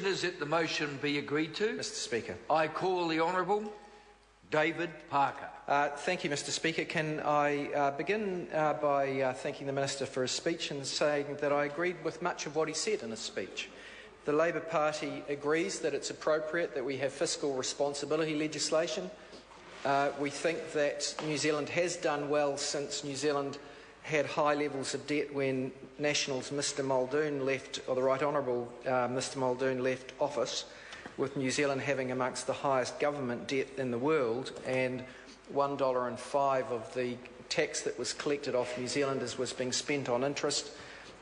Is it the motion be agreed to? Mr. Speaker. I call the Honourable David Parker. Thank you, Mr. Speaker. Can I begin by thanking the Minister for his speech and saying that I agreed with much of what he said in his speech. The Labour Party agrees that it's appropriate that we have fiscal responsibility legislation. We think that New Zealand has done well since New Zealand had high levels of debt when Nationals Mr Muldoon left, or the Right Honourable Mr Muldoon left office, with New Zealand having amongst the highest government debt in the world, and $1.05 of the tax that was collected off New Zealanders was being spent on interest,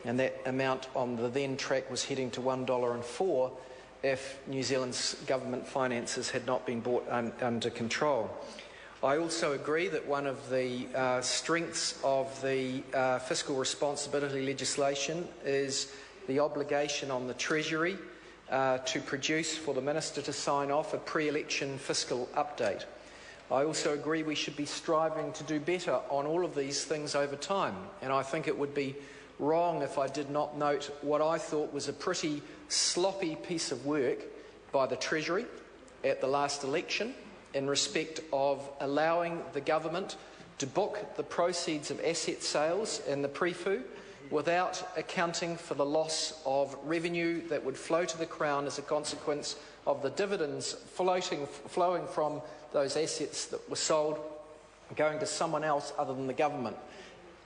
and that amount on the then track was heading to $1.04 if New Zealand's government finances had not been brought under control. I also agree that one of the strengths of the fiscal responsibility legislation is the obligation on the Treasury to produce for the Minister to sign off a pre-election fiscal update. I also agree we should be striving to do better on all of these things over time, and I think it would be wrong if I did not note what I thought was a pretty sloppy piece of work by the Treasury at the last election in respect of allowing the government to book the proceeds of asset sales in the pre-fu without accounting for the loss of revenue that would flow to the Crown as a consequence of the dividends flowing from those assets that were sold going to someone else other than the government,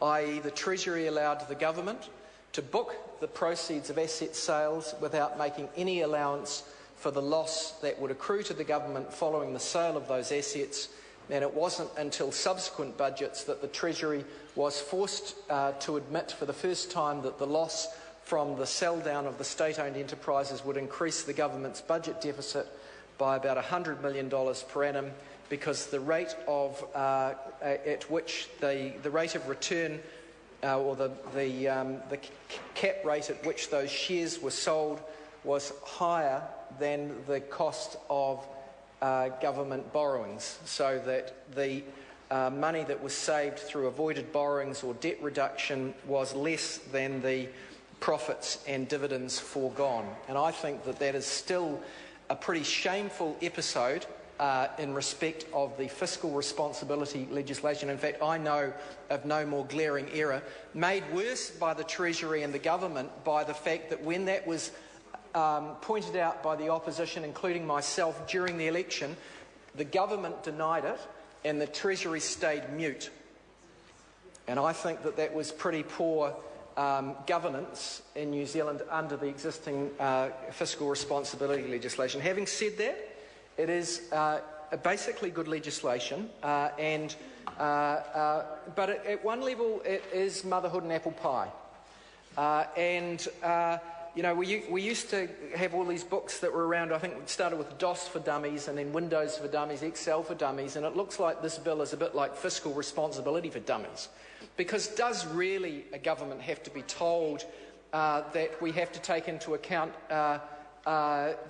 i.e. the Treasury allowed the government to book the proceeds of asset sales without making any allowance for the loss that would accrue to the government following the sale of those assets, and it wasn't until subsequent budgets that the Treasury was forced to admit for the first time that the loss from the sell-down of the state-owned enterprises would increase the government's budget deficit by about $100 million per annum, because the rate of at which the rate of return or the cap rate at which those shares were sold was higher than the cost of government borrowings, so that the money that was saved through avoided borrowings or debt reduction was less than the profits and dividends foregone. And I think that that is still a pretty shameful episode in respect of the fiscal responsibility legislation. In fact, I know of no more glaring error, made worse by the Treasury and the government by the fact that when that was pointed out by the opposition, including myself, during the election, the government denied it and the Treasury stayed mute. And I think that that was pretty poor governance in New Zealand under the existing fiscal responsibility legislation. Having said that, it is basically good legislation, but at one level it is motherhood and apple pie. You know, we used to have all these books that were around. I think it started with DOS for Dummies and then Windows for Dummies, Excel for Dummies, and it looks like this bill is a bit like fiscal responsibility for dummies. Because does really a government have to be told that we have to take into account the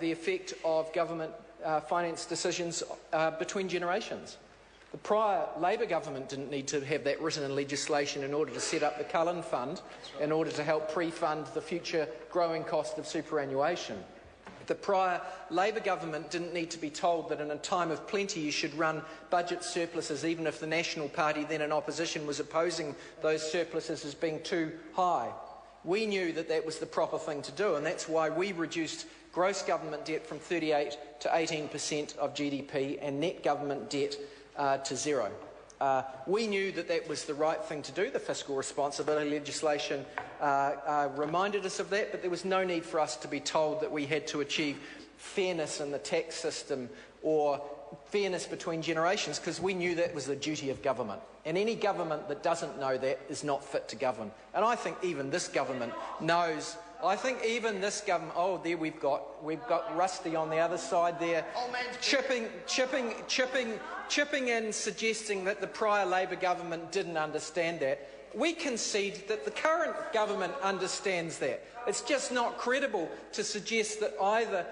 effect of government finance decisions between generations? The prior Labour government didn't need to have that written in legislation in order to set up the Cullen Fund in order to help pre-fund the future growing cost of superannuation. The prior Labour government didn't need to be told that in a time of plenty you should run budget surpluses, even if the National Party then in opposition was opposing those surpluses as being too high. We knew that that was the proper thing to do, and that's why we reduced gross government debt from 38% to 18% of GDP and net government debt to zero. We knew that that was the right thing to do. The fiscal responsibility legislation reminded us of that, but there was no need for us to be told that we had to achieve fairness in the tax system or fairness between generations, because we knew that was the duty of government. And any government that doesn't know that is not fit to govern. And I think even this government knows. I think even this government. Oh, there we've got Rusty on the other side there, chipping in, suggesting that the prior Labour government didn't understand that. We concede that the current government understands that. It's just not credible to suggest that either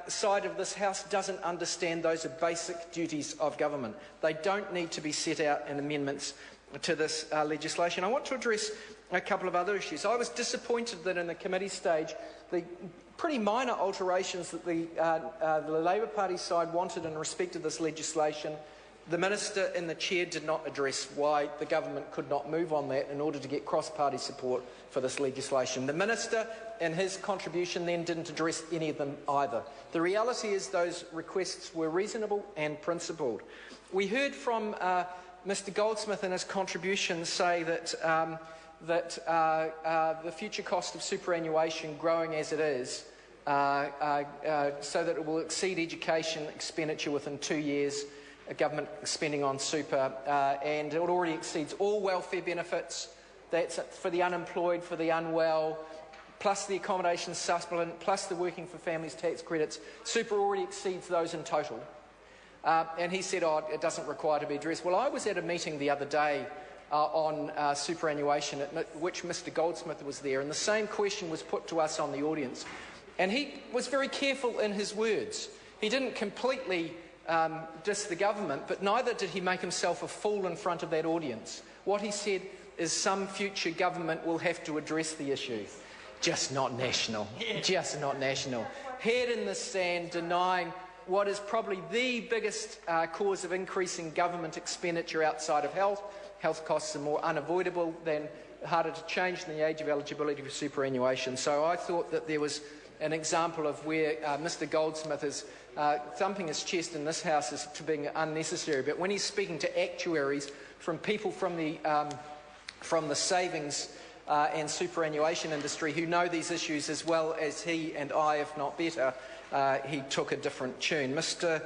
side of this House doesn't understand those are basic duties of government. They don't need to be set out in amendments to this legislation. I want to address a couple of other issues. I was disappointed that in the committee stage the pretty minor alterations that the Labour Party side wanted in respect of this legislation. The Minister and the Chair did not address why the government could not move on that in order to get cross-party support for this legislation. The Minister, in his contribution then, didn't address any of them either. The reality is those requests were reasonable and principled. We heard from Mr Goldsmith in his contribution say that the future cost of superannuation growing as it is, so that it will exceed education expenditure within 2 years, government spending on super, and it already exceeds all welfare benefits. That's for the unemployed, for the unwell, plus the accommodation supplement, plus the working for families tax credits. Super already exceeds those in total. And he said, oh, it doesn't require to be addressed. Well, I was at a meeting the other day on superannuation at which Mr Goldsmith was there, and the same question was put to us on the audience. And he was very careful in his words. He didn't completely diss the government, but neither did he make himself a fool in front of that audience. What he said is some future government will have to address the issue. Just not national. Just not national. Head in the sand, denying what is probably the biggest cause of increasing government expenditure outside of health. Health costs are more unavoidable than harder to change than the age of eligibility for superannuation. So I thought that there was an example of where Mr Goldsmith is thumping his chest in this House as to being unnecessary. But when he's speaking to actuaries, from people from the savings and superannuation industry who know these issues as well as he and I, if not better, he took a different tune. Mr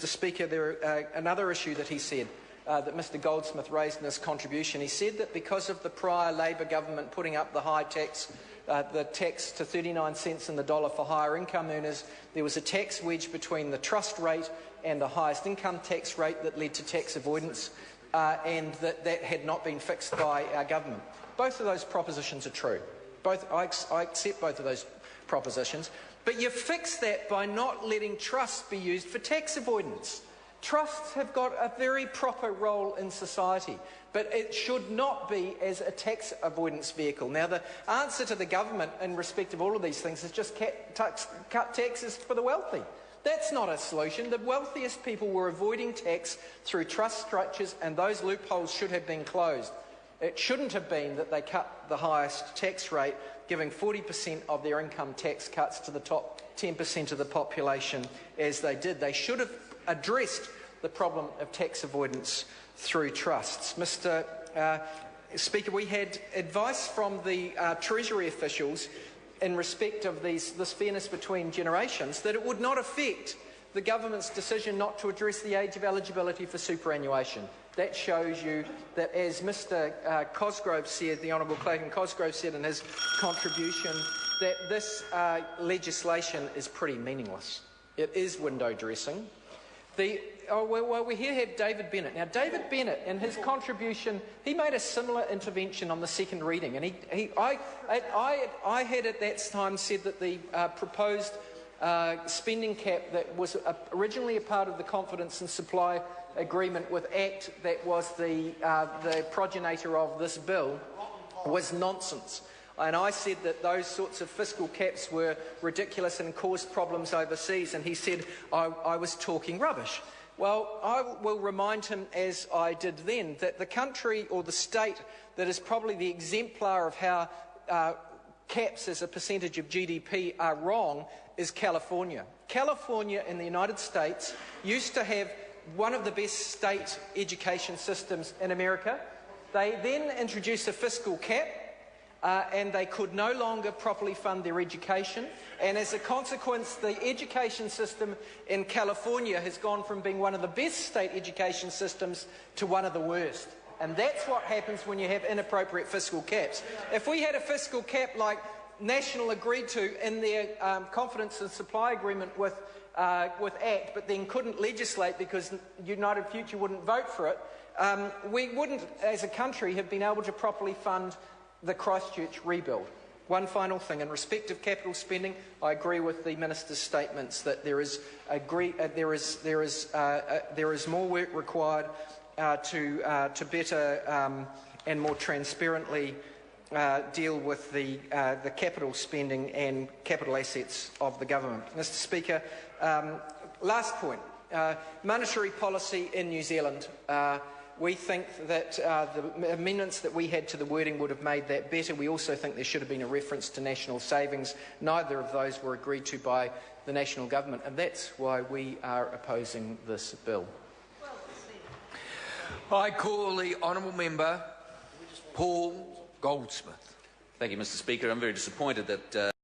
Speaker, another issue that he said that Mr Goldsmith raised in his contribution, he said that because of the prior Labor government putting up the high tax, the tax to 39 cents in the dollar for higher income earners, there was a tax wedge between the trust rate and the highest income tax rate that led to tax avoidance, and that had not been fixed by our government. Both of those propositions are true. I accept both of those propositions, but you fix that by not letting trusts be used for tax avoidance. Trusts have got a very proper role in society, but it should not be as a tax avoidance vehicle. Now, the answer to the government in respect of all of these things is just cut taxes for the wealthy. That's not a solution. The wealthiest people were avoiding tax through trust structures, and those loopholes should have been closed. It shouldn't have been that they cut the highest tax rate, giving 40% of their income tax cuts to the top 10% of the population as they did. They should have addressed the problem of tax avoidance through trusts. Mr Speaker, we had advice from the Treasury officials in respect of this fairness between generations, that it would not affect the government's decision not to address the age of eligibility for superannuation. That shows you that, as Mr Cosgrove said, the Honourable Clayton Cosgrove said in his contribution, that this legislation is pretty meaningless. It is window dressing. We here have David Bennett. Now, David Bennett, in his contribution, he made a similar intervention on the second reading, and I had at that time said that the proposed spending cap that was originally a part of the confidence and supply agreement with ACT, that was the progenitor of this bill, was nonsense. And I said that those sorts of fiscal caps were ridiculous and caused problems overseas, and he said I was talking rubbish. Well, I will remind him, as I did then, that the country or the state that is probably the exemplar of how caps as a percentage of GDP are wrong is California. California in the United States used to have one of the best state education systems in America. They then introduced a fiscal cap, and they could no longer properly fund their education, and as a consequence the education system in California has gone from being one of the best state education systems to one of the worst. And that's what happens when you have inappropriate fiscal caps. If we had a fiscal cap like National agreed to in their confidence and supply agreement with ACT, but then couldn't legislate because United Future wouldn't vote for it, we wouldn't as a country have been able to properly fund the Christchurch rebuild. One final thing, in respect of capital spending, I agree with the Minister's statements that there is more work required to better and more transparently deal with the capital spending and capital assets of the government. Mr Speaker, last point, monetary policy in New Zealand. We think that the amendments that we had to the wording would have made that better. We also think there should have been a reference to national savings. Neither of those were agreed to by the national government, and that's why we are opposing this bill. I call the honourable member Paul Goldsmith. Thank you, Mr Speaker. I'm very disappointed that